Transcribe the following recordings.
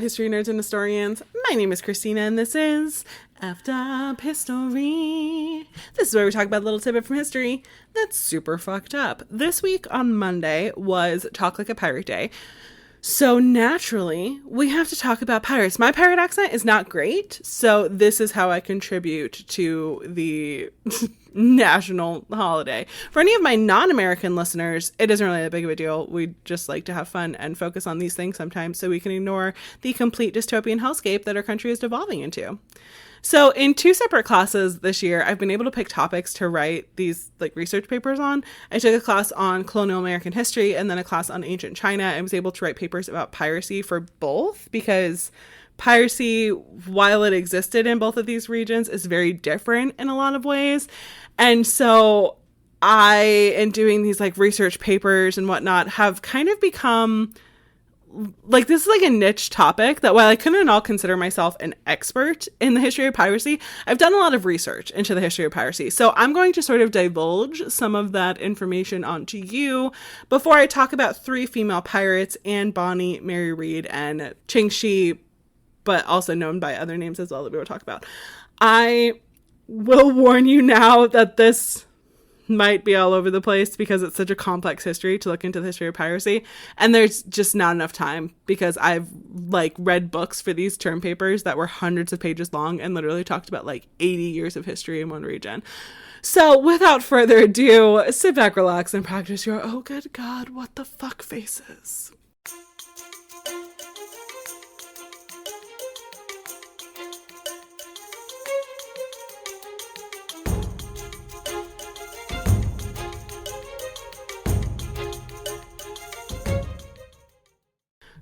history nerds and historians. My name is Krystina, and this is Effed Up History. This is where we talk about a little tidbit from history that's super fucked up. This week on Monday was Talk Like a Pirate Day. So naturally, we have to talk about pirates. My pirate accent is not great, so this is how I contribute to the national holiday. For any of my non-American listeners, it isn't really that big of a deal. We just like to have fun and focus on these things sometimes so we can ignore the complete dystopian hellscape that our country is devolving into. So in 2 separate classes this year, I've been able to pick topics to write these research papers on. I took a class on colonial American history and then a class on ancient China. I was able to write papers about piracy for both because piracy, while it existed in both of these regions, is very different in a lot of ways. And so I, in doing these research papers and whatnot, have kind of become this is a niche topic that while I couldn't at all consider myself an expert in the history of piracy, I've done a lot of research into the history of piracy. So I'm going to sort of divulge some of that information onto you before I talk about 3 female pirates, Anne Bonny, Mary Read, and Cheng Shih, but also known by other names as well that we will talk about. I will warn you now that this might be all over the place because it's such a complex history to look into the history of piracy, and there's just not enough time because I've read books for these term papers that were hundreds of pages long and literally talked about 80 years of history in one region. So without further ado, sit back, relax, and practice your oh good god what the fuck faces.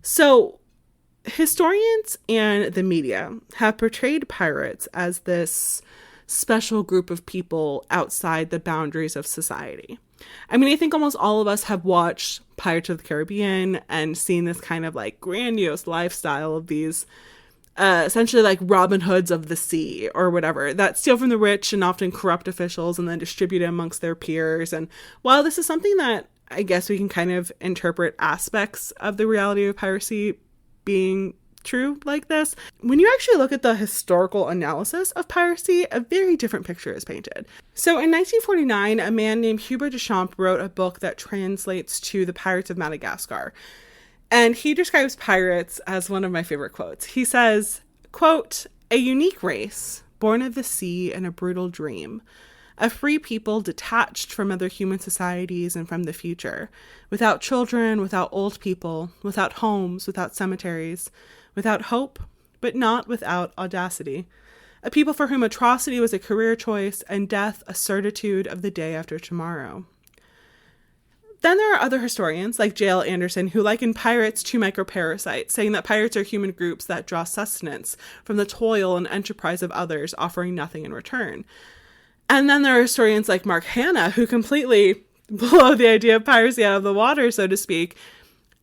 So, historians and the media have portrayed pirates as this special group of people outside the boundaries of society. I mean, I think almost all of us have watched Pirates of the Caribbean and seen this kind of grandiose lifestyle of these essentially Robin Hoods of the sea or whatever that steal from the rich and often corrupt officials and then distribute it amongst their peers. And while this is something that I guess we can kind of interpret aspects of the reality of piracy being true like this, when you actually look at the historical analysis of piracy, a very different picture is painted. So in 1949, a man named Hubert Deschamps wrote a book that translates to The Pirates of Madagascar. And he describes pirates as one of my favorite quotes. He says, quote, "A unique race, born of the sea and a brutal dream. A free people detached from other human societies and from the future, without children, without old people, without homes, without cemeteries, without hope, but not without audacity. A people for whom atrocity was a career choice and death a certitude of the day after tomorrow." Then there are other historians like J.L. Anderson who liken pirates to microparasites, saying that pirates are human groups that draw sustenance from the toil and enterprise of others, offering nothing in return. And then there are historians like Mark Hanna who completely blow the idea of piracy out of the water, so to speak.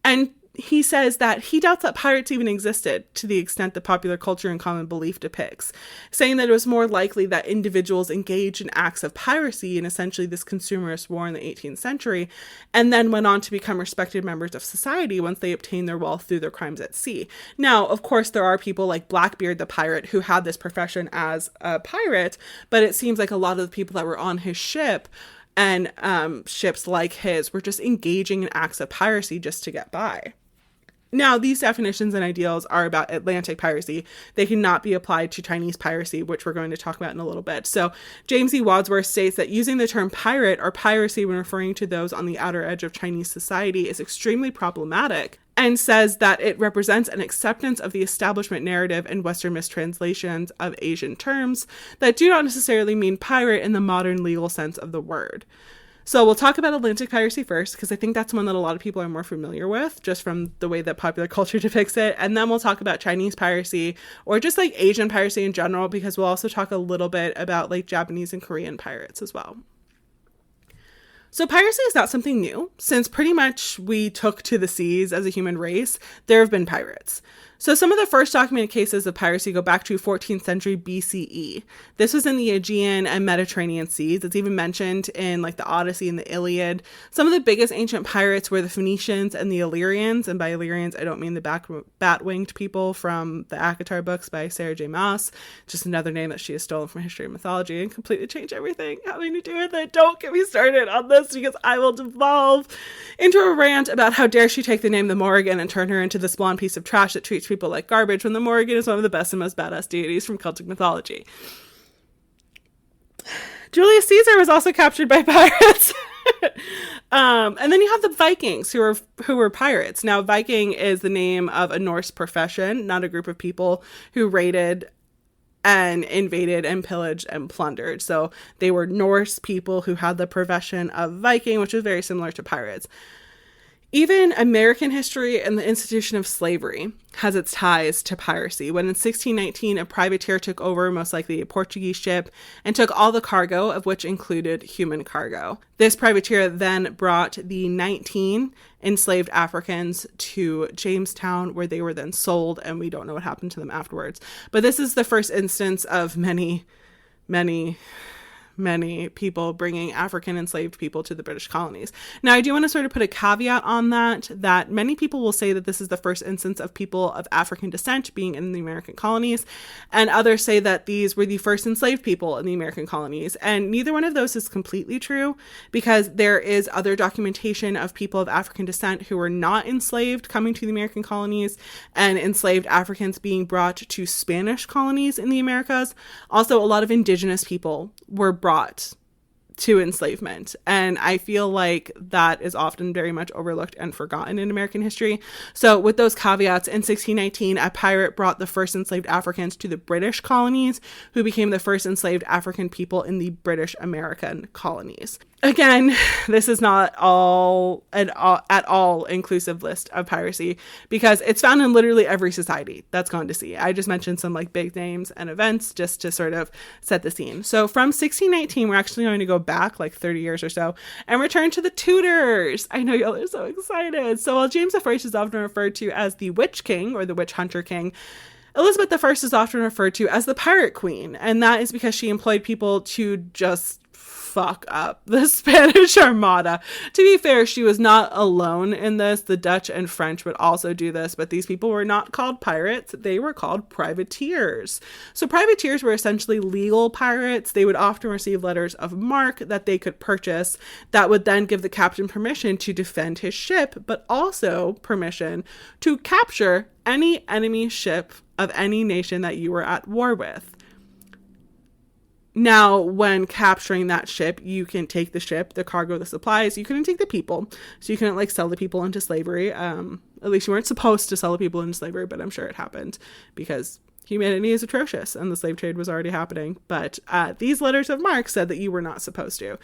And he says that he doubts that pirates even existed to the extent that popular culture and common belief depicts, saying that it was more likely that individuals engaged in acts of piracy in essentially this consumerist war in the 18th century, and then went on to become respected members of society once they obtained their wealth through their crimes at sea. Now, of course, there are people like Blackbeard the pirate who had this profession as a pirate, but it seems like a lot of the people that were on his ship and ships like his were just engaging in acts of piracy just to get by. Now, these definitions and ideals are about Atlantic piracy. They cannot be applied to Chinese piracy, which we're going to talk about in a little bit. So James E. Wadsworth states that using the term pirate or piracy when referring to those on the outer edge of Chinese society is extremely problematic, and says that it represents an acceptance of the establishment narrative and Western mistranslations of Asian terms that do not necessarily mean pirate in the modern legal sense of the word. So we'll talk about Atlantic piracy first, because I think that's one that a lot of people are more familiar with, just from the way that popular culture depicts it. And then we'll talk about Chinese piracy, or just Asian piracy in general, because we'll also talk a little bit about Japanese and Korean pirates as well. So piracy is not something new. Since pretty much we took to the seas as a human race, there have been pirates. So some of the first documented cases of piracy go back to 14th century BCE. This was in the Aegean and Mediterranean seas. It's even mentioned in like the Odyssey and the Iliad. Some of the biggest ancient pirates were the Phoenicians and the Illyrians. And by Illyrians, I don't mean the bat-winged people from the Akatar books by Sarah J. Maas. Just another name that she has stolen from history and mythology and completely changed everything having to do with it. Don't get me started on this because I will devolve into a rant about how dare she take the name the Morrigan and turn her into this blonde piece of trash that treats people like garbage when the Morrigan is one of the best and most badass deities from Celtic mythology. Julius Caesar was also captured by pirates. And then you have the Vikings who were pirates. Now, Viking is the name of a Norse profession, not a group of people who raided and invaded and pillaged and plundered. So they were Norse people who had the profession of Viking, which is very similar to pirates. Even American history and the institution of slavery has its ties to piracy. When in 1619, a privateer took over, most likely a Portuguese ship, and took all the cargo, of which included human cargo. This privateer then brought the 19 enslaved Africans to Jamestown, where they were then sold, and we don't know what happened to them afterwards. But this is the first instance of many people bringing African enslaved people to the British colonies. Now, I do want to sort of put a caveat on that many people will say that this is the first instance of people of African descent being in the American colonies, and others say that these were the first enslaved people in the American colonies. And neither one of those is completely true, because there is other documentation of people of African descent who were not enslaved coming to the American colonies, and enslaved Africans being brought to Spanish colonies in the Americas. Also, a lot of indigenous people were brought to enslavement. And I feel like that is often very much overlooked and forgotten in American history. So with those caveats, in 1619, a pirate brought the first enslaved Africans to the British colonies, who became the first enslaved African people in the British American colonies. Again, this is not at all inclusive list of piracy, because it's found in literally every society that's gone to sea. I just mentioned some like big names and events just to sort of set the scene. So from 1619, we're actually going to go back like 30 years or so and return to the Tudors. I know y'all are so excited. So while James I is often referred to as the Witch King or the Witch Hunter King, Elizabeth I is often referred to as the Pirate Queen. And that is because she employed people to just fuck up the Spanish Armada. To be fair, she was not alone in this. The Dutch and French would also do this, but these people were not called pirates. They were called privateers. So privateers were essentially legal pirates. They would often receive letters of marque that they could purchase that would then give the captain permission to defend his ship, but also permission to capture any enemy ship of any nation that you were at war with. Now, when capturing that ship, you can take the ship, the cargo, the supplies. You couldn't take the people. So you couldn't like sell the people into slavery. At least you weren't supposed to sell the people into slavery, but I'm sure it happened because humanity is atrocious and the slave trade was already happening. But these letters of marque said that you were not supposed to.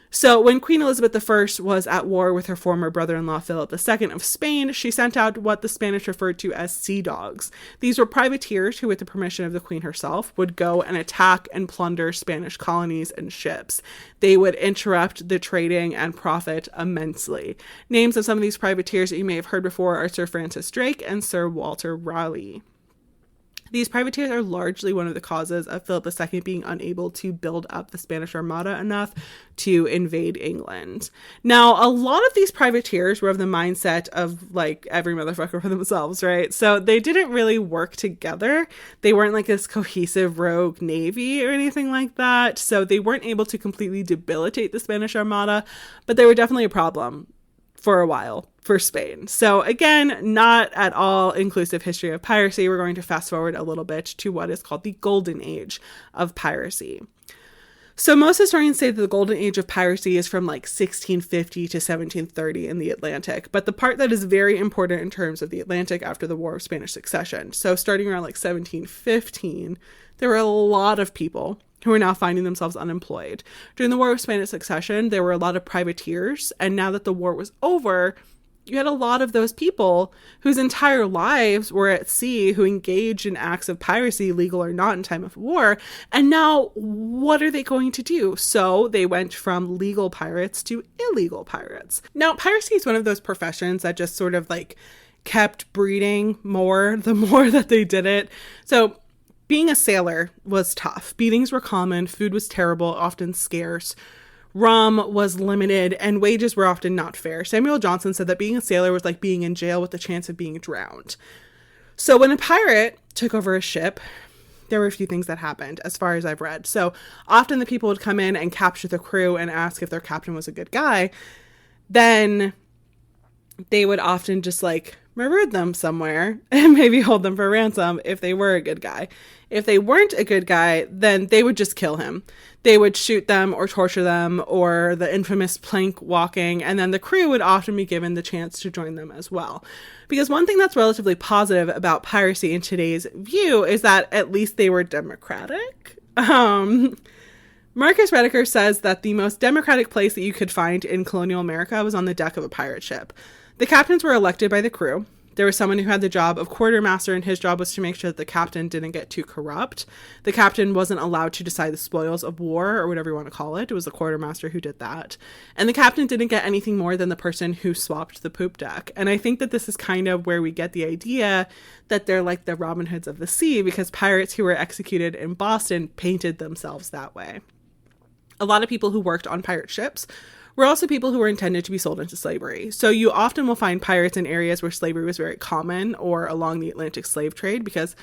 So when Queen Elizabeth I was at war with her former brother-in-law Philip II of Spain, she sent out what the Spanish referred to as sea dogs. These were privateers who, with the permission of the Queen herself, would go and attack and plunder Spanish colonies and ships. They would interrupt the trading and profit immensely. Names of some of these privateers that you may have heard before are Sir Francis Drake and Sir Walter Raleigh. These privateers are largely one of the causes of Philip II being unable to build up the Spanish Armada enough to invade England. Now, a lot of these privateers were of the mindset of like every motherfucker for themselves, right? So they didn't really work together. They weren't like this cohesive rogue navy or anything like that. So they weren't able to completely debilitate the Spanish Armada, but they were definitely a problem for a while for Spain. So again, not at all inclusive history of piracy. We're going to fast forward a little bit to what is called the Golden Age of piracy. So most historians say that the Golden Age of piracy is from like 1650 to 1730 in the Atlantic, but the part that is very important in terms of the Atlantic after the War of Spanish Succession. So starting around like 1715, there were a lot of people who are now finding themselves unemployed. During the War of Spanish Succession, there were a lot of privateers, and now that the war was over, you had a lot of those people whose entire lives were at sea, who engaged in acts of piracy, legal or not, in time of war. And now, what are they going to do? So they went from legal pirates to illegal pirates. Now, piracy is one of those professions that just sort of like kept breeding more the more that they did it. So being a sailor was tough. Beatings were common, food was terrible, often scarce. Rum was limited, and wages were often not fair. Samuel Johnson said that being a sailor was like being in jail with the chance of being drowned. So when a pirate took over a ship, there were a few things that happened as far as I've read. So often the people would come in and capture the crew and ask if their captain was a good guy. Then they would often just like maroon them somewhere and maybe hold them for ransom if they were a good guy. If they weren't a good guy, then they would just kill him. They would shoot them or torture them, or the infamous plank walking, and then the crew would often be given the chance to join them as well. Because one thing that's relatively positive about piracy in today's view is that at least they were democratic. Marcus Rediker says that the most democratic place that you could find in colonial America was on the deck of a pirate ship. The captains were elected by the crew. There was someone who had the job of quartermaster, and his job was to make sure that the captain didn't get too corrupt. The captain wasn't allowed to decide the spoils of war, or whatever you want to call it. It was the quartermaster who did that. And the captain didn't get anything more than the person who swapped the poop deck. And I think that this is kind of where we get the idea that they're like the Robin Hoods of the sea, because pirates who were executed in Boston painted themselves that way. A lot of people who worked on pirate ships were also people who were intended to be sold into slavery. So you often will find pirates in areas where slavery was very common, or along the Atlantic slave trade, because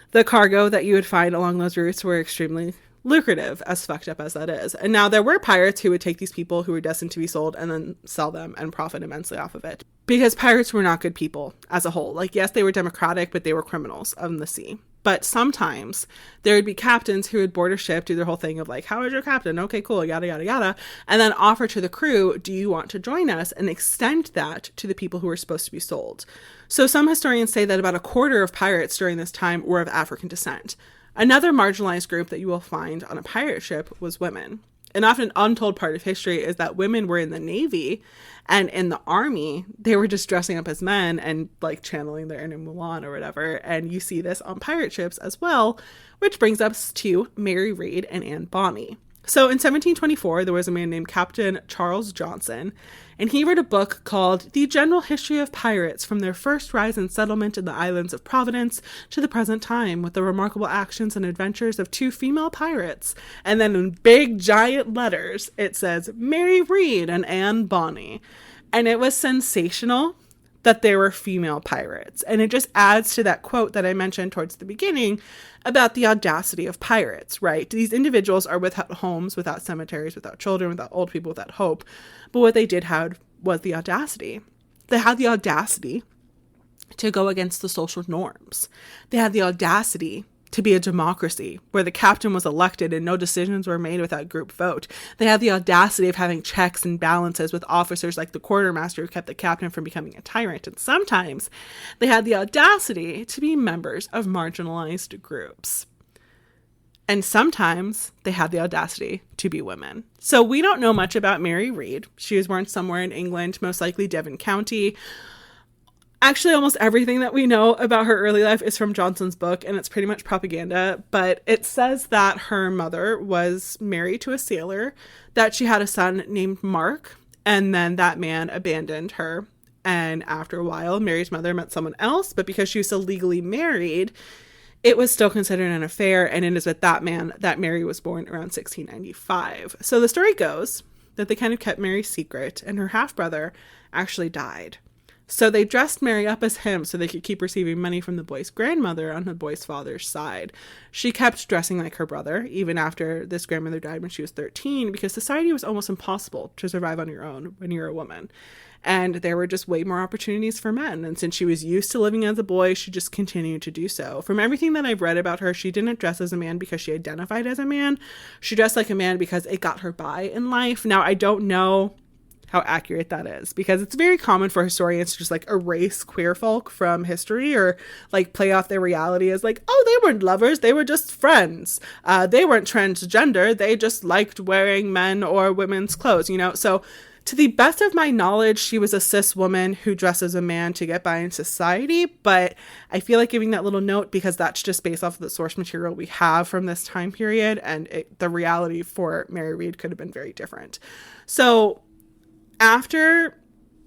the cargo that you would find along those routes were extremely lucrative, as fucked up as that is. And now there were pirates who would take these people who were destined to be sold and then sell them and profit immensely off of it. Because pirates were not good people as a whole. Like, yes, they were democratic, but they were criminals on the sea. But sometimes there would be captains who would board a ship, do their whole thing of like, how is your captain? Okay, cool, yada, yada, yada. And then offer to the crew, do you want to join us? And extend that to the people who were supposed to be sold. So some historians say that about a quarter of pirates during this time were of African descent. Another marginalized group that you will find on a pirate ship was women. An often untold part of history is that women were in the Navy and in the Army. They were just dressing up as men and like channeling their inner Mulan or whatever. And you see this on pirate ships as well, which brings us to Mary Read and Anne Bonny. So in 1724, there was a man named Captain Charles Johnson, and he wrote a book called The General History of Pirates from their first rise and settlement in the islands of Providence to the present time, with the remarkable actions and adventures of two female pirates. And then in big giant letters, it says Mary Read and Anne Bonny. And it was sensational that there were female pirates. And it just adds to that quote that I mentioned towards the beginning about the audacity of pirates, right? These individuals are without homes, without cemeteries, without children, without old people, without hope. But what they did have was the audacity. They had the audacity to go against the social norms. They had the audacity to be a democracy where the captain was elected and no decisions were made without group vote. They had the audacity of having checks and balances with officers like the quartermaster who kept the captain from becoming a tyrant. And sometimes they had the audacity to be members of marginalized groups. And sometimes they had the audacity to be women. So we don't know much about Mary Read. She was born somewhere in England, most likely Devon County. Actually, almost everything that we know about her early life is from Johnson's book, and it's pretty much propaganda. But it says that her mother was married to a sailor, that she had a son named Mark, and then that man abandoned her. And after a while, Mary's mother met someone else, but because she was still legally married, it was still considered an affair, and it is with that man that Mary was born around 1695. So the story goes that they kind of kept Mary's secret, and her half-brother actually died. So they dressed Mary up as him so they could keep receiving money from the boy's grandmother on the boy's father's side. She kept dressing like her brother, even after this grandmother died when she was 13, because society was almost impossible to survive on your own when you're a woman. And there were just way more opportunities for men. And since she was used to living as a boy, she just continued to do so. From everything that I've read about her, she didn't dress as a man because she identified as a man. She dressed like a man because it got her by in life. Now, I don't know how accurate that is, because it's very common for historians to just like erase queer folk from history, or like play off their reality as like, oh, they weren't lovers, they were just friends. They weren't transgender, they just liked wearing men or women's clothes, you know? So to the best of my knowledge, she was a cis woman who dressed as a man to get by in society, but I feel like giving that little note because that's just based off of the source material we have from this time period, and the reality for Mary Read could have been very different. So after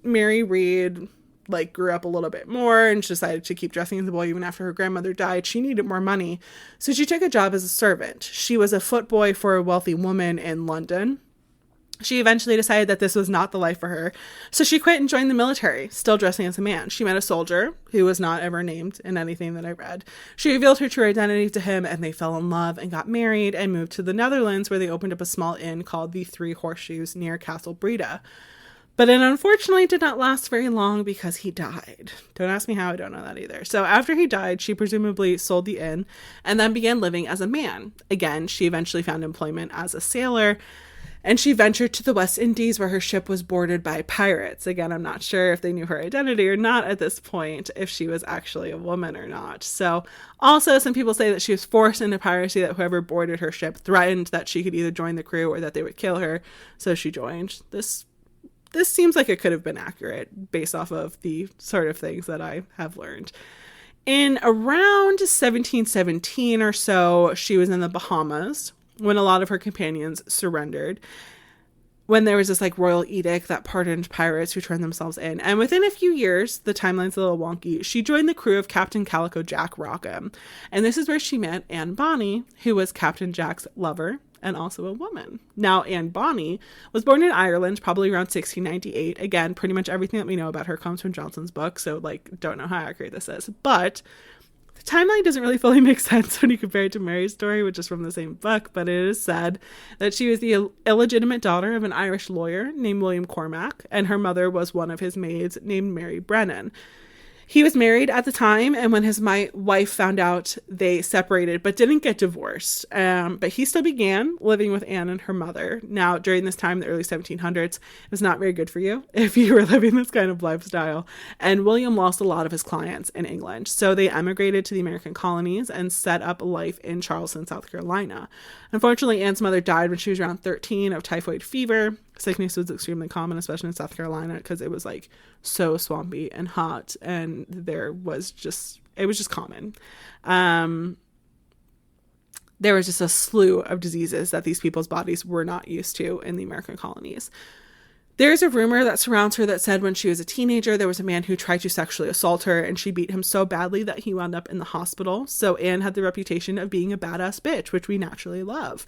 Mary Read like grew up a little bit more and decided to keep dressing as a boy even after her grandmother died. She needed more money, so she took a job as a servant. She was a footboy for a wealthy woman in London. She eventually decided that this was not the life for her, so she quit and joined the military, still dressing as a man. She met a soldier who was not ever named in anything that I read. She revealed her true identity to him, and they fell in love and got married and moved to the Netherlands, where they opened up a small inn called the Three Horseshoes near Castle Breda. But it unfortunately did not last very long because he died. Don't ask me how, I don't know that either. So after he died, she presumably sold the inn and then began living as a man. Again, she eventually found employment as a sailor, and she ventured to the West Indies, where her ship was boarded by pirates. Again, I'm not sure if they knew her identity or not at this point, if she was actually a woman or not. So also, some people say that she was forced into piracy, that whoever boarded her ship threatened that she could either join the crew or that they would kill her. So she joined. This seems like it could have been accurate based off of the sort of things that I have learned. In around 1717 or so, she was in the Bahamas when a lot of her companions surrendered, when there was this like royal edict that pardoned pirates who turned themselves in. And within a few years, the timeline's a little wonky, she joined the crew of Captain Calico Jack Rackham. And this is where she met Anne Bonny, who was Captain Jack's lover and also a woman. Now, Anne Bonny was born in Ireland, probably around 1698. Again, pretty much everything that we know about her comes from Johnson's book, so like don't know how accurate this is. But the timeline doesn't really fully make sense when you compare it to Mary's story, which is from the same book, but it is said that she was the illegitimate daughter of an Irish lawyer named William Cormac, and her mother was one of his maids named Mary Brennan. He was married at the time, and when his wife found out, they separated, but didn't get divorced. But he still began living with Anne and her mother. Now, during this time, the early 1700s, it was not very good for you if you were living this kind of lifestyle. And William lost a lot of his clients in England, so they emigrated to the American colonies and set up life in Charleston, South Carolina. Unfortunately, Anne's mother died when she was around 13 of typhoid fever. Sickness was extremely common, especially in South Carolina, because it was like so swampy and hot, and it was just common. There was just a slew of diseases that these people's bodies were not used to in the American colonies. There's a rumor that surrounds her that said when she was a teenager, there was a man who tried to sexually assault her, and she beat him so badly that he wound up in the hospital. So Anne had the reputation of being a badass bitch, which we naturally love.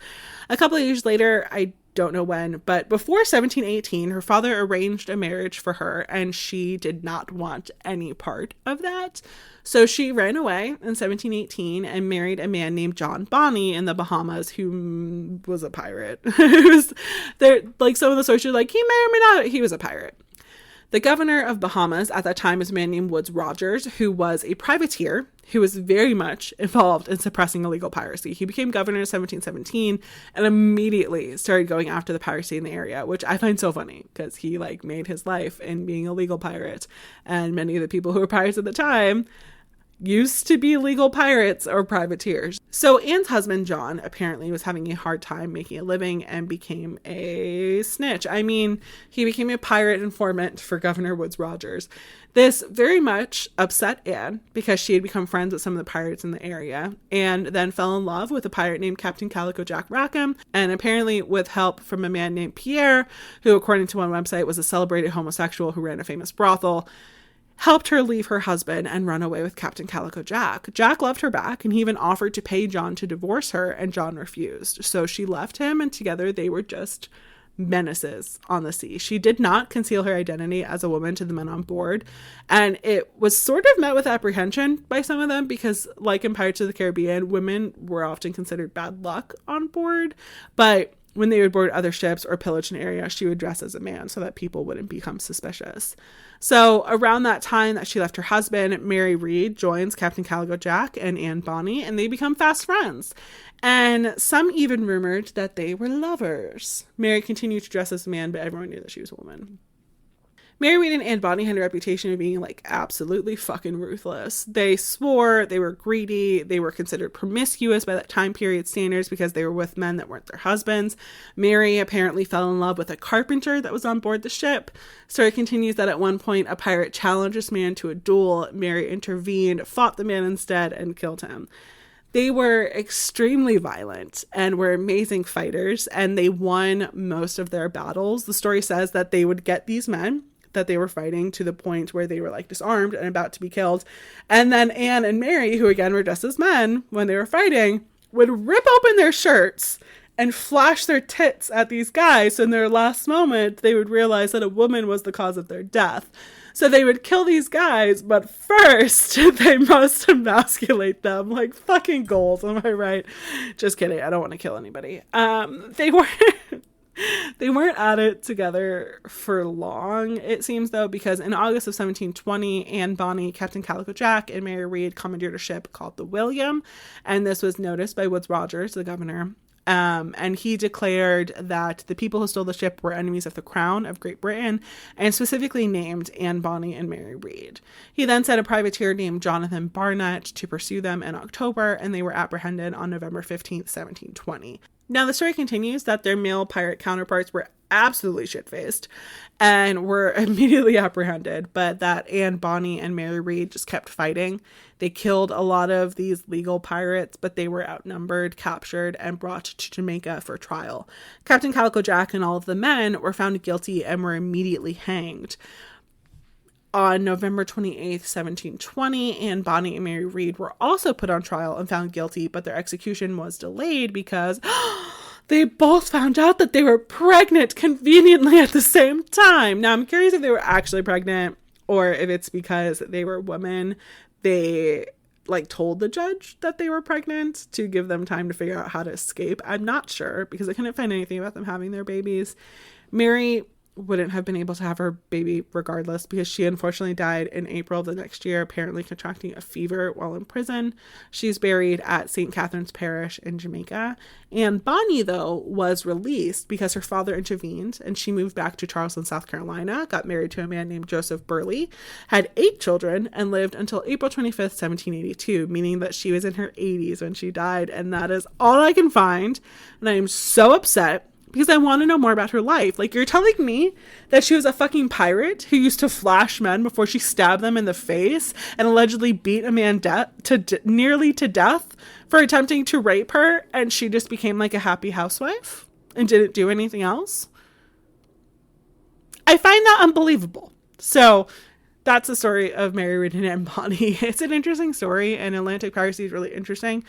A couple of years later, I don't know when, but before 1718, her father arranged a marriage for her, and she did not want any part of that. So she ran away in 1718 and married a man named John Bonny in the Bahamas, who was a pirate. It was there, like some of the sources are like, he may or may not, he was a pirate. The governor of Bahamas at that time was a man named Woodes Rogers, who was a privateer who was very much involved in suppressing illegal piracy. He became governor in 1717 and immediately started going after the piracy in the area, which I find so funny because he like made his life in being a legal pirate. And many of the people who were pirates at the time used to be legal pirates or privateers. So Anne's husband, John, apparently was having a hard time making a living and became a snitch. I mean, he became a pirate informant for Governor Woodes Rogers. This very much upset Anne because she had become friends with some of the pirates in the area, and then fell in love with a pirate named Captain Calico Jack Rackham, and apparently with help from a man named Pierre, who according to one website was a celebrated homosexual who ran a famous brothel, helped her leave her husband and run away with Captain Calico Jack. Jack loved her back, and he even offered to pay John to divorce her, and John refused. So she left him, and together they were just menaces on the sea. She did not conceal her identity as a woman to the men on board, and it was sort of met with apprehension by some of them because, like in Pirates of the Caribbean, women were often considered bad luck on board, but when they would board other ships or pillage an area, she would dress as a man so that people wouldn't become suspicious. So around that time that she left her husband, Mary Read joins Captain Calico Jack and Anne Bonny, and they become fast friends. And some even rumored that they were lovers. Mary continued to dress as a man, but everyone knew that she was a woman. Mary Read and Anne Bonny had a reputation of being like absolutely fucking ruthless. They swore, they were greedy, they were considered promiscuous by that time period standards because they were with men that weren't their husbands. Mary apparently fell in love with a carpenter that was on board the ship. Story continues that at one point a pirate challenged this man to a duel. Mary intervened, fought the man instead, and killed him. They were extremely violent and were amazing fighters, and they won most of their battles. The story says that they would get these men, that they were fighting to the point where they were like disarmed and about to be killed. And then Anne and Mary, who again were dressed as men when they were fighting, would rip open their shirts and flash their tits at these guys. So in their last moment, they would realize that a woman was the cause of their death. So they would kill these guys, but first they must emasculate them like fucking goals. Am I right? Just kidding. I don't want to kill anybody. They weren't at it together for long, it seems, though, because in August of 1720, Anne Bonny, Captain Calico Jack, and Mary Read commandeered a ship called the William, and this was noticed by Woodes Rogers, the governor. And he declared that the people who stole the ship were enemies of the crown of Great Britain, and specifically named Anne Bonny and Mary Read. He then sent a privateer named Jonathan Barnett to pursue them in October, and they were apprehended on November 15th, 1720. Now, the story continues that their male pirate counterparts were absolutely shit-faced and were immediately apprehended, but that Anne Bonny and Mary Read just kept fighting. They killed a lot of these legal pirates, but they were outnumbered, captured, and brought to Jamaica for trial. Captain Calico Jack and all of the men were found guilty and were immediately hanged. On November 28th, 1720, Anne Bonny and Mary Read were also put on trial and found guilty, but their execution was delayed because they both found out that they were pregnant conveniently at the same time. Now, I'm curious if they were actually pregnant or if it's because they were women. They told the judge that they were pregnant to give them time to figure out how to escape. I'm not sure because I couldn't find anything about them having their babies. Mary wouldn't have been able to have her baby regardless because she unfortunately died in April of the next year, apparently contracting a fever while in prison. She's buried at St. Catherine's Parish in Jamaica. And Bonny, though, was released because her father intervened and she moved back to Charleston, South Carolina, got married to a man named Joseph Burleigh, had 8 children, and lived until April 25th, 1782, meaning that she was in her 80s when she died. And that is all I can find. And I am so upset because I want to know more about her life. You're telling me that she was a fucking pirate who used to flash men before she stabbed them in the face and allegedly beat a man nearly to death for attempting to rape her, and she just became a happy housewife and didn't do anything else? I find that unbelievable. So that's the story of Mary Read and Anne Bonny. It's an interesting story, and Atlantic piracy is really interesting.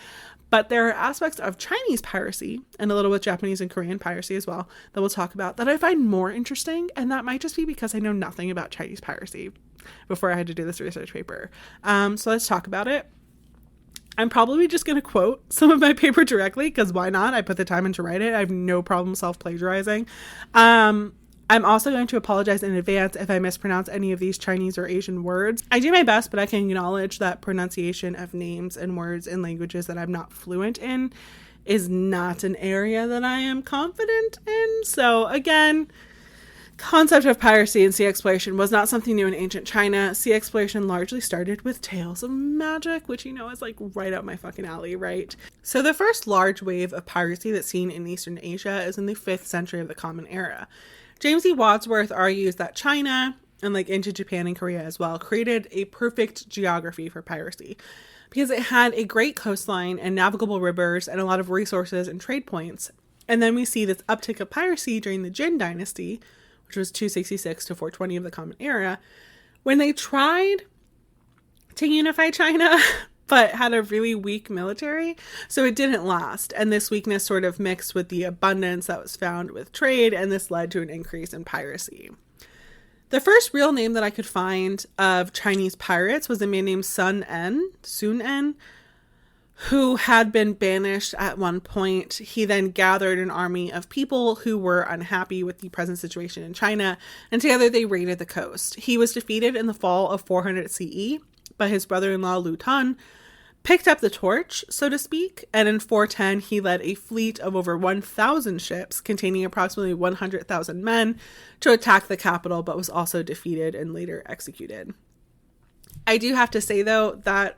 But there are aspects of Chinese piracy and a little bit Japanese and Korean piracy as well that we'll talk about that I find more interesting. And that might just be because I know nothing about Chinese piracy before I had to do this research paper. So let's talk about it. I'm probably just going to quote some of my paper directly because why not? I put the time in to write it. I have no problem self-plagiarizing. I'm also going to apologize in advance if I mispronounce any of these Chinese or Asian words. I do my best, but I can acknowledge that pronunciation of names and words in languages that I'm not fluent in is not an area that I am confident in. So again, concept of piracy and sea exploration was not something new in ancient China. Sea exploration largely started with tales of magic, which is right up my fucking alley, right? So the first large wave of piracy that's seen in Eastern Asia is in the 5th century of the Common Era. James E. Wadsworth argues that China, and into Japan and Korea as well, created a perfect geography for piracy because it had a great coastline and navigable rivers and a lot of resources and trade points. And then we see this uptick of piracy during the Jin dynasty, which was 266 to 420 of the Common Era, when they tried to unify China but had a really weak military, so it didn't last. And this weakness sort of mixed with the abundance that was found with trade, and this led to an increase in piracy. The first real name that I could find of Chinese pirates was a man named Sun En, who had been banished at one point. He then gathered an army of people who were unhappy with the present situation in China, and together they raided the coast. He was defeated in the fall of 400 CE by his brother-in-law Lu Tun, picked up the torch, so to speak, and in 410 he led a fleet of over 1,000 ships containing approximately 100,000 men to attack the capital, but was also defeated and later executed. I do have to say, though, that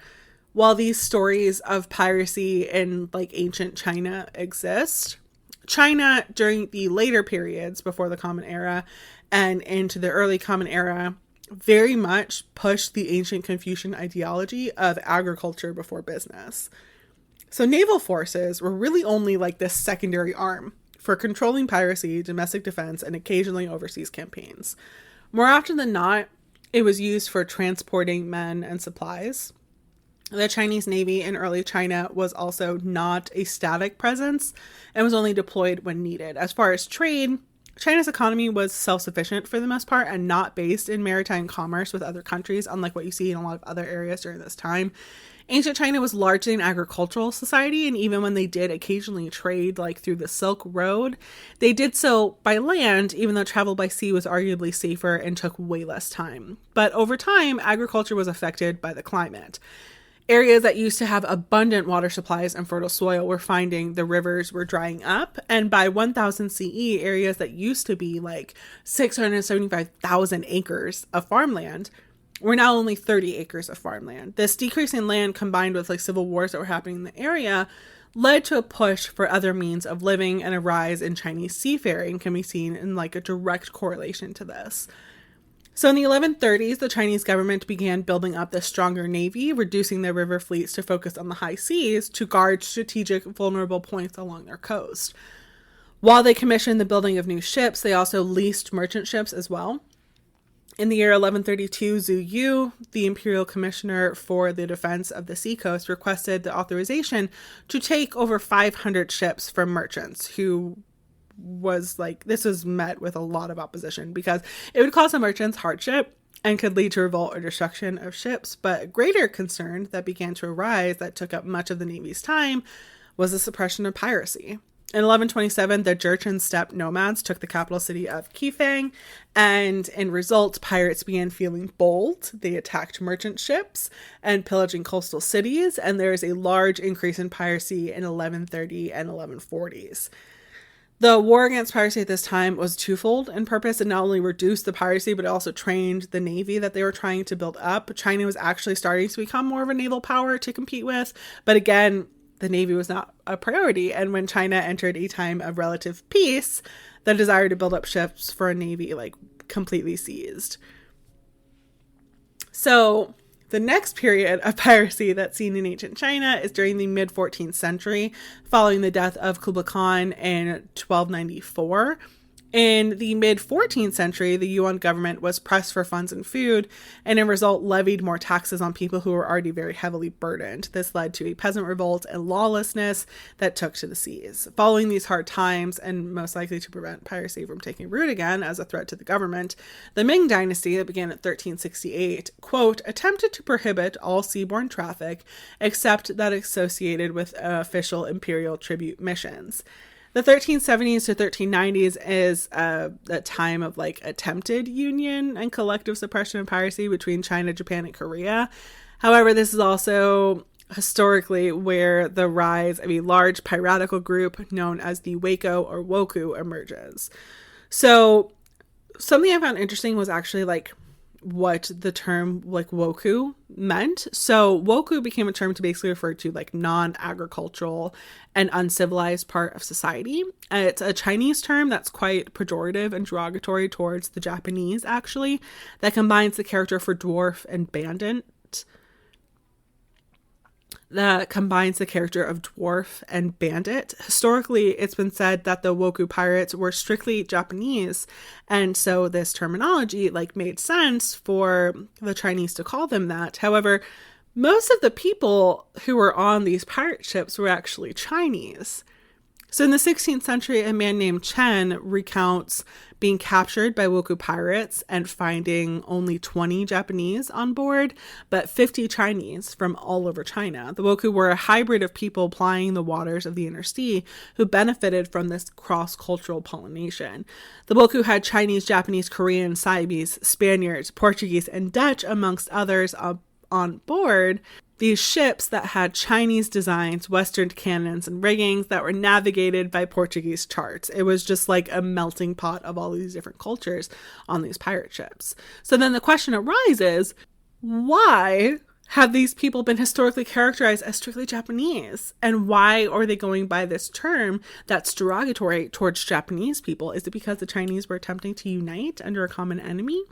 while these stories of piracy in ancient China exist, China during the later periods before the Common Era and into the early Common Era very much pushed the ancient Confucian ideology of agriculture before business. So naval forces were really only this secondary arm for controlling piracy, domestic defense, and occasionally overseas campaigns. More often than not, it was used for transporting men and supplies. The Chinese Navy in early China was also not a static presence and was only deployed when needed. As far as trade, China's economy was self-sufficient for the most part and not based in maritime commerce with other countries, unlike what you see in a lot of other areas during this time. Ancient China was largely an agricultural society, and even when they did occasionally trade, like through the Silk Road, they did so by land, even though travel by sea was arguably safer and took way less time. But over time, agriculture was affected by the climate. Areas that used to have abundant water supplies and fertile soil were finding the rivers were drying up. And by 1000 CE, areas that used to be like 675,000 acres of farmland were now only 30 acres of farmland. This decrease in land, combined with like civil wars that were happening in the area, led to a push for other means of living, and a rise in Chinese seafaring can be seen in like a direct correlation to this. So in the 1130s, the Chinese government began building up this stronger navy, reducing their river fleets to focus on the high seas to guard strategic vulnerable points along their coast. While they commissioned the building of new ships, they also leased merchant ships as well. In the year 1132, Zhu Yu, the imperial commissioner for the defense of the seacoast, requested the authorization to take over 500 ships from merchants who was like, this was met with a lot of opposition because it would cause the merchants hardship and could lead to revolt or destruction of ships. But a greater concern that began to arise that took up much of the Navy's time was the suppression of piracy. In 1127, the Jurchen steppe nomads took the capital city of Qifeng, and in result, pirates began feeling bold. They attacked merchant ships and pillaging coastal cities, and there is a large increase in piracy in 1130 and 1140s. The war against piracy at this time was twofold in purpose. It not only reduced the piracy, but it also trained the navy that they were trying to build up. China was actually starting to become more of a naval power to compete with. But again, the navy was not a priority. And when China entered a time of relative peace, the desire to build up ships for a navy like completely ceased. So the next period of piracy that's seen in ancient China is during the mid-14th century, following the death of Kublai Khan in 1294. In the mid-14th century, the Yuan government was pressed for funds and food, and in result levied more taxes on people who were already very heavily burdened. This led to a peasant revolt and lawlessness that took to the seas. Following these hard times, and most likely to prevent piracy from taking root again as a threat to the government, the Ming dynasty that began at 1368, quote, attempted to prohibit all seaborne traffic except that associated with official imperial tribute missions. The 1370s to 1390s is a time of like attempted union and collective suppression of piracy between China, Japan, and Korea. However, this is also historically where the rise of a large piratical group known as the Waco or Woku emerges. So something I found interesting was actually like what the term like woku meant. So woku became a term to basically refer to like non-agricultural and uncivilized part of society. It's a Chinese term that's quite pejorative and derogatory towards the Japanese, actually, that combines the character for dwarf and bandit. That combines the character of dwarf and bandit. Historically, it's been said that the Woku pirates were strictly Japanese, and so this terminology like made sense for the Chinese to call them that. However, most of the people who were on these pirate ships were actually Chinese. So in the 16th century, a man named Chen recounts being captured by Woku pirates and finding only 20 Japanese on board, but 50 Chinese from all over China. The Woku were a hybrid of people plying the waters of the inner sea who benefited from this cross-cultural pollination. The Woku had Chinese, Japanese, Korean, Siamese, Spaniards, Portuguese, and Dutch, amongst others, on board. These ships that had Chinese designs, Western cannons, and riggings that were navigated by Portuguese charts. It was just like a melting pot of all these different cultures on these pirate ships. So then the question arises, why have these people been historically characterized as strictly Japanese? And why are they going by this term that's derogatory towards Japanese people? Is it because the Chinese were attempting to unite under a common enemy?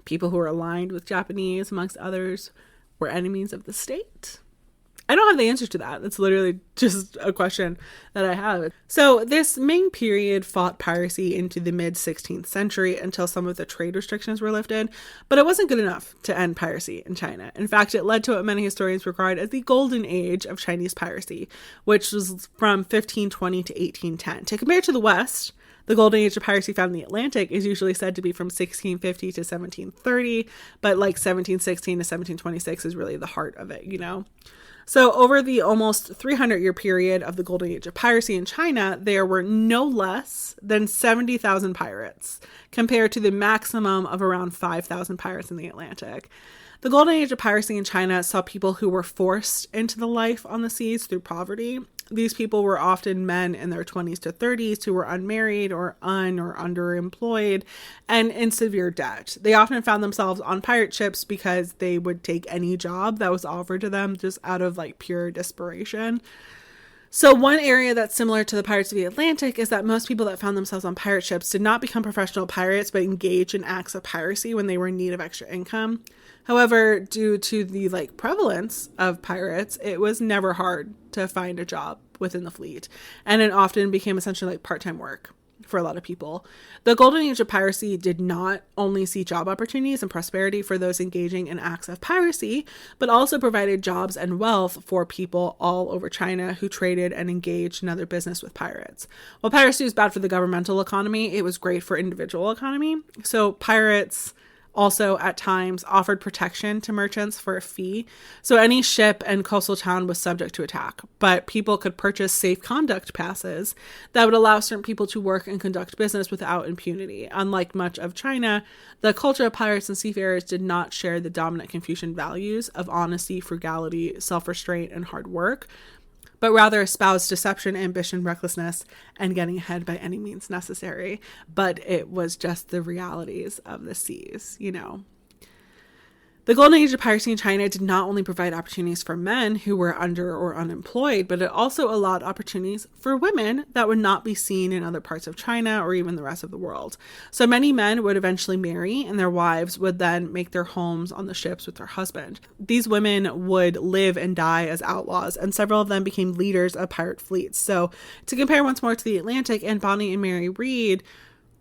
People who were aligned with Japanese, amongst others, were enemies of the state? I don't have the answer to that. It's literally just a question that I have. So this Ming period fought piracy into the mid-16th century until some of the trade restrictions were lifted, but it wasn't good enough to end piracy in China. In fact, it led to what many historians regard as the golden age of Chinese piracy, which was from 1520 to 1810. To compare to the West, the golden age of piracy found in the Atlantic is usually said to be from 1650 to 1730, but like 1716 to 1726 is really the heart of it, you know? So over the almost 300-year period of the golden age of piracy in China, there were no less than 70,000 pirates, compared to the maximum of around 5,000 pirates in the Atlantic. The golden age of piracy in China saw people who were forced into the life on the seas through poverty. These people were often men in their 20s to 30s who were unmarried or underemployed and in severe debt. They often found themselves on pirate ships because they would take any job that was offered to them just out of like pure desperation. So one area that's similar to the Pirates of the Atlantic is that most people that found themselves on pirate ships did not become professional pirates, but engaged in acts of piracy when they were in need of extra income. However, due to the prevalence of pirates, it was never hard to find a job within the fleet, and it often became essentially part-time work for a lot of people. The golden age of piracy did not only see job opportunities and prosperity for those engaging in acts of piracy, but also provided jobs and wealth for people all over China who traded and engaged in other business with pirates. While piracy was bad for the governmental economy, it was great for individual economy. So pirates also at times offered protection to merchants for a fee. So any ship and coastal town was subject to attack, but people could purchase safe conduct passes that would allow certain people to work and conduct business without impunity. Unlike much of China, the culture of pirates and seafarers did not share the dominant Confucian values of honesty, frugality, self-restraint, and hard work, but rather espoused deception, ambition, recklessness, and getting ahead by any means necessary. But it was just the realities of the seas, you know. The golden age of piracy in China did not only provide opportunities for men who were under or unemployed, but it also allowed opportunities for women that would not be seen in other parts of China or even the rest of the world. So many men would eventually marry, and their wives would then make their homes on the ships with their husband. These women would live and die as outlaws, and several of them became leaders of pirate fleets. So to compare once more to the Atlantic, and Bonny and Mary Read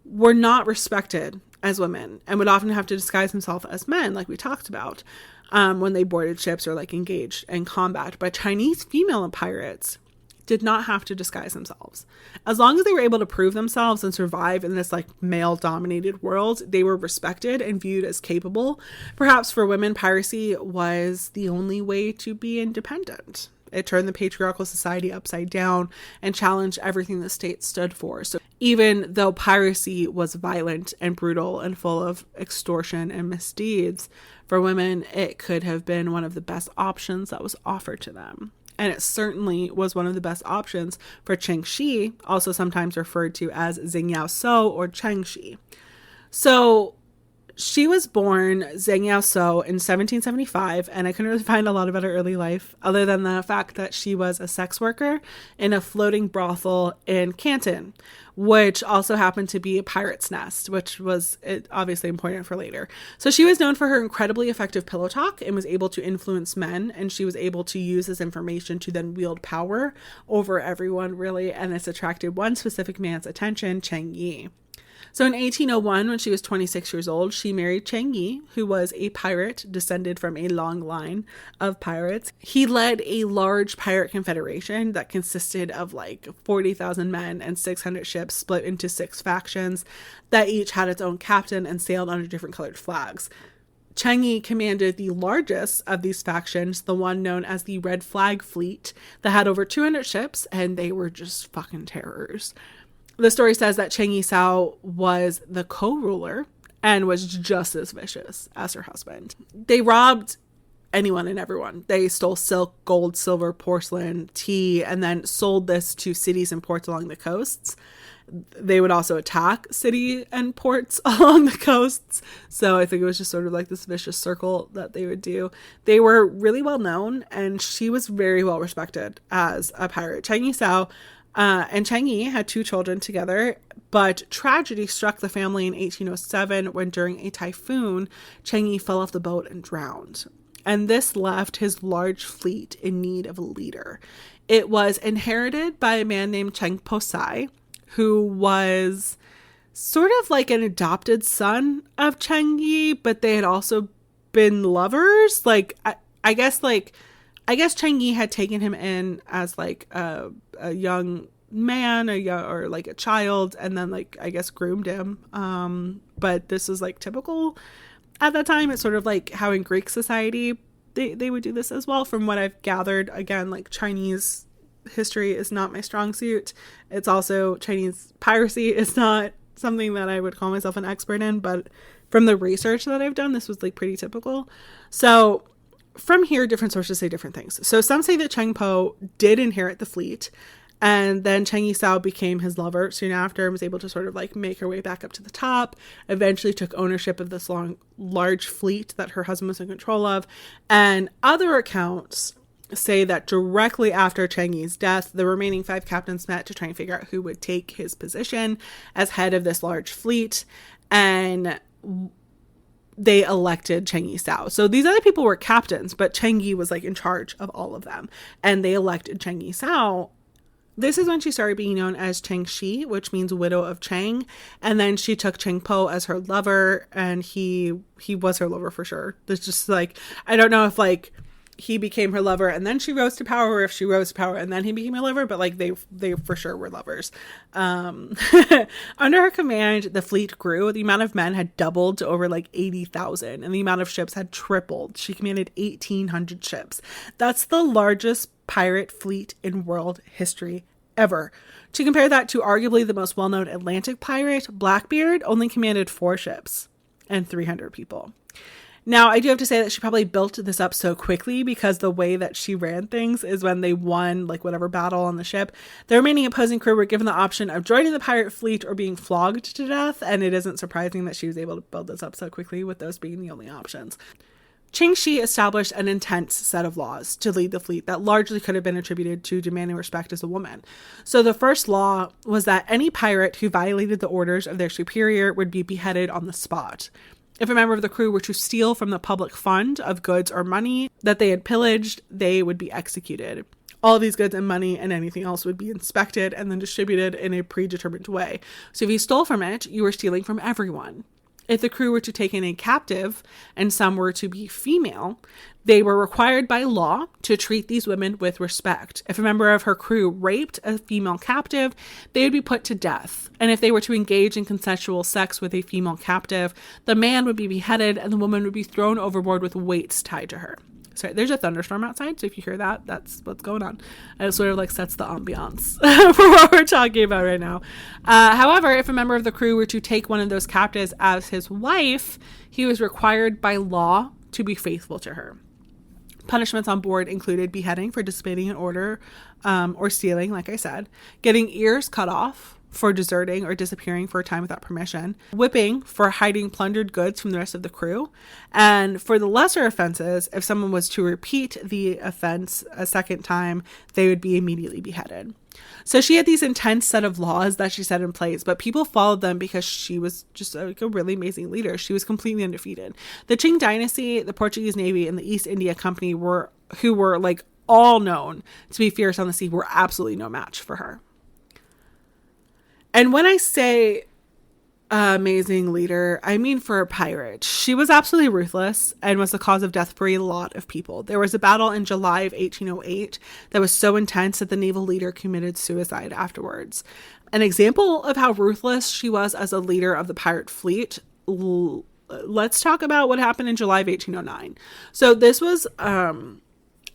were not respected as women and would often have to disguise themselves as men, like we talked about, when they boarded ships or engaged in combat. But Chinese female pirates did not have to disguise themselves. As long as they were able to prove themselves and survive in this male-dominated world, they were respected and viewed as capable. Perhaps for women, piracy was the only way to be independent. It turned the patriarchal society upside down and challenged everything the state stood for. So even though piracy was violent and brutal and full of extortion and misdeeds, for women, it could have been one of the best options that was offered to them. And it certainly was one of the best options for Cheng Shih, also sometimes referred to as Zheng Yi Sao or Cheng Shih. So she was born Zheng Yi Sao in 1775, and I couldn't really find a lot about her early life other than the fact that she was a sex worker in a floating brothel in Canton, which also happened to be a pirate's nest, which was obviously important for later. So she was known for her incredibly effective pillow talk and was able to influence men, and she was able to use this information to then wield power over everyone, really, and this attracted one specific man's attention, Cheng Yi. So in 1801, when she was 26 years old, she married Cheng Yi, who was a pirate descended from a long line of pirates. He led a large pirate confederation that consisted of 40,000 men and 600 ships split into 6 factions that each had its own captain and sailed under different colored flags. Cheng Yi commanded the largest of these factions, the one known as the Red Flag Fleet, that had over 200 ships, and they were just fucking terrors. The story says that Zheng Yi Sao was the co-ruler and was just as vicious as her husband. They robbed anyone and everyone. They stole silk, gold, silver, porcelain, tea, and then sold this to cities and ports along the coasts. They would also attack city and ports along the coasts. So I think it was just sort of this vicious circle that they would do. They were really well known, and she was very well respected as a pirate. Zheng Yi Sao and Cheng Yi had 2 children together, but tragedy struck the family in 1807 when during a typhoon, Cheng Yi fell off the boat and drowned. and this left his large fleet in need of a leader. It was inherited by a man named Cheng Shih, who was sort of like an adopted son of Cheng Yi, but they had also been lovers. Like, I guess Cheng Yi had taken him in as like a young man, or like a child, and then like, I guess, groomed him. But this was like typical at that time. It's sort of like how in Greek society they would do this as well, from what I've gathered. Again, like, Chinese history is not my strong suit. It's also, Chinese piracy is not something that I would call myself an expert in, but from the research that I've done, this was like pretty typical. So from here, different sources say different things. So some say that Cheng Po did inherit the fleet, and then Zheng Yi Sao became his lover soon after and was able to sort of like make her way back up to the top, eventually took ownership of this large fleet that her husband was in control of. And other accounts say that directly after Cheng Yi's death, the remaining 5 captains met to try and figure out who would take his position as head of this large fleet, and they elected Zheng Yi Sao. So these other people were captains, but Cheng Yi was like in charge of all of them, and they elected Zheng Yi Sao. This is when she started being known as Cheng Shih, which means widow of Cheng. And then she took Cheng Po as her lover, and he was her lover for sure. There's just like, I don't know if like he became her lover and then she rose to power, or if she rose to power and then he became her lover, but like they for sure were lovers. Under her command, the fleet grew. The amount of men had doubled to over like 80,000, and the amount of ships had tripled. She commanded 1,800 ships. That's the largest pirate fleet in world history ever. To compare that to arguably the most well-known Atlantic pirate, Blackbeard, only commanded 4 ships and 300 people. Now, I do have to say that she probably built this up so quickly because the way that she ran things is when they won like whatever battle on the ship, the remaining opposing crew were given the option of joining the pirate fleet or being flogged to death, and it isn't surprising that she was able to build this up so quickly with those being the only options. Ching Shih established an intense set of laws to lead the fleet that largely could have been attributed to demanding respect as a woman. So the first law was that any pirate who violated the orders of their superior would be beheaded on the spot. If a member of the crew were to steal from the public fund of goods or money that they had pillaged, they would be executed. All these goods and money and anything else would be inspected and then distributed in a predetermined way. So if you stole from it, you were stealing from everyone. If the crew were to take in a captive, and some were to be female, they were required by law to treat these women with respect. If a member of her crew raped a female captive, they would be put to death. And if they were to engage in consensual sex with a female captive, the man would be beheaded and the woman would be thrown overboard with weights tied to her. Sorry, there's a thunderstorm outside, so if you hear that, that's what's going on. And it sort of like sets the ambiance for what we're talking about right now. However, if a member of the crew were to take one of those captives as his wife, he was required by law to be faithful to her. Punishments on board included beheading for disobeying an order or stealing, like I said, getting ears cut off for deserting or disappearing for a time without permission, whipping for hiding plundered goods from the rest of the crew, and for the lesser offenses, if someone was to repeat the offense a second time, they would be immediately beheaded. So she had these intense set of laws that she set in place, but people followed them because she was just a really amazing leader. She was completely undefeated. The Qing dynasty, the Portuguese Navy, and the East India Company who were like all known to be fierce on the sea, were absolutely no match for her. And when I say amazing leader, I mean for a pirate. She was absolutely ruthless and was the cause of death for a lot of people. There was a battle in July of 1808 that was so intense that the naval leader committed suicide afterwards. An example of how ruthless she was as a leader of the pirate fleet, let's talk about what happened in July of 1809. So this was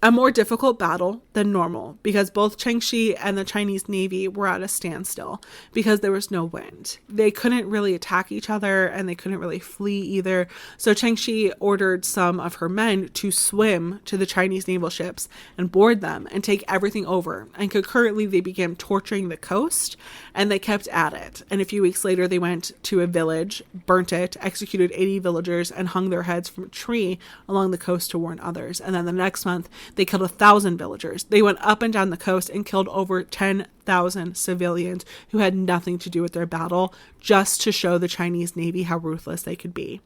a more difficult battle than normal because both Cheng Shih and the Chinese Navy were at a standstill because there was no wind. They couldn't really attack each other and they couldn't really flee either. So Cheng Shih ordered some of her men to swim to the Chinese naval ships and board them and take everything over. And concurrently, they began torturing the coast and they kept at it. And a few weeks later, they went to a village, burnt it, executed 80 villagers, and hung their heads from a tree along the coast to warn others. And then the next month, they killed 1,000 villagers. They went up and down the coast and killed over 10,000 civilians who had nothing to do with their battle, just to show the Chinese Navy how ruthless they could be.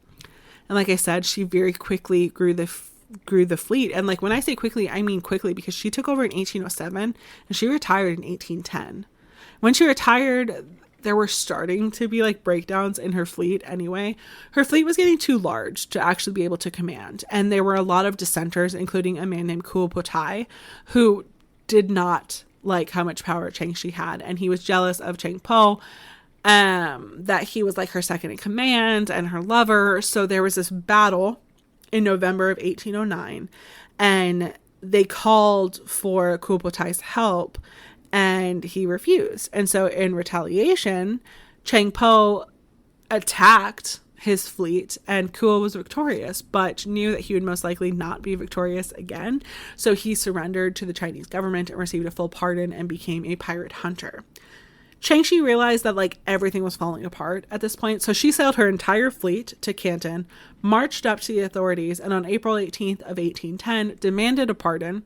And like I said, she very quickly grew grew the fleet. And like when I say quickly, I mean quickly, because she took over in 1807 and she retired in 1810. When she retired, there were starting to be like breakdowns in her fleet anyway. Her fleet was getting too large to actually be able to command. And there were a lot of dissenters, including a man named Kuo who did not like how much power Cheng Shih had. And he was jealous of Cheng Po, that he was like her second in command and her lover. So there was this battle in November of 1809, and they called for Kuo Tai's help, and he refused. And so in retaliation, Cheng Po attacked his fleet, and Kuo was victorious, but knew that he would most likely not be victorious again. So he surrendered to the Chinese government and received a full pardon and became a pirate hunter. Cheng Shih realized that like everything was falling apart at this point, so she sailed her entire fleet to Canton, marched up to the authorities, and on April 18th of 1810 demanded a pardon,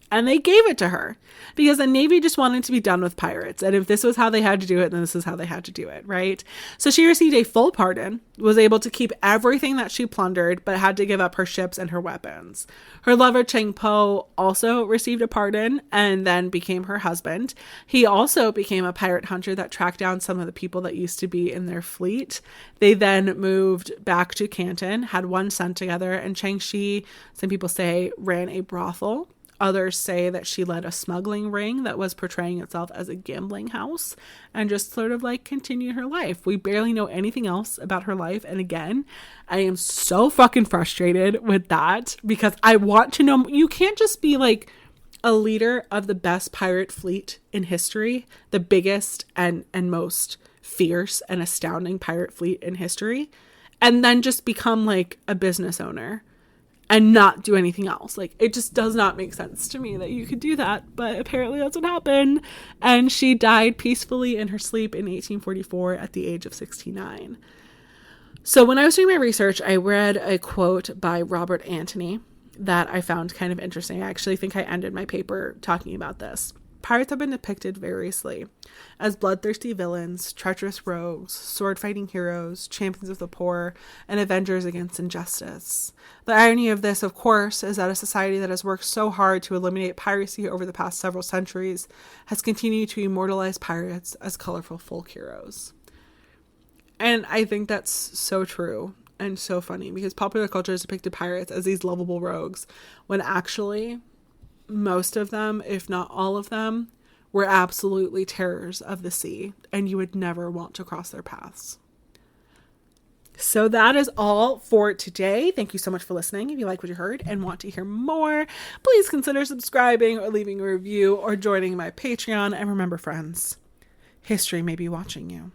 and they gave it to her because the Navy just wanted to be done with pirates, and if this was how they had to do it, then this is how they had to do it, right? So she received a full pardon, was able to keep everything that she plundered, but had to give up her ships and her weapons. Her lover Cheng Po also received a pardon and then became her husband. He also became a pirate hunter that tracked down some of the people that used to be in their fleet. They then moved back to Canton, had one son together, and Cheng Shih, some people say, ran a brothel. Others say that she led a smuggling ring that was portraying itself as a gambling house, and just sort of like continued her life. We barely know anything else about her life. And again, I am so fucking frustrated with that because I want to know. You can't just be like a leader of the best pirate fleet in history, the biggest and most fierce and astounding pirate fleet in history, and then just become like a business owner and not do anything else. Like, it just does not make sense to me that you could do that, but apparently that's what happened. And she died peacefully in her sleep in 1844 at the age of 69. So when I was doing my research, I read a quote by Robert Antony that I found kind of interesting. I actually think I ended my paper talking about this. Pirates have been depicted variously as bloodthirsty villains, treacherous rogues, sword-fighting heroes, champions of the poor, and avengers against injustice. The irony of this, of course, is that a society that has worked so hard to eliminate piracy over the past several centuries has continued to immortalize pirates as colorful folk heroes. And I think that's so true and so funny because popular culture has depicted pirates as these lovable rogues when actually most of them, if not all of them, were absolutely terrors of the sea, and you would never want to cross their paths. So that is all for today. Thank you so much for listening. If you like what you heard and want to hear more, please consider subscribing or leaving a review or joining my Patreon. And remember, friends, history may be watching you,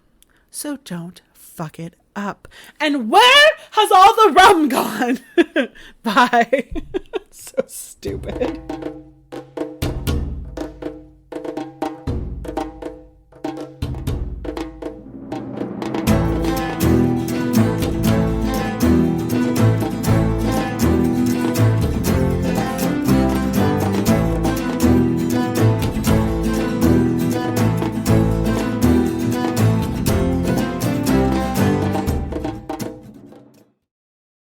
so don't fuck it up. And where has all the rum gone? Bye. So stupid.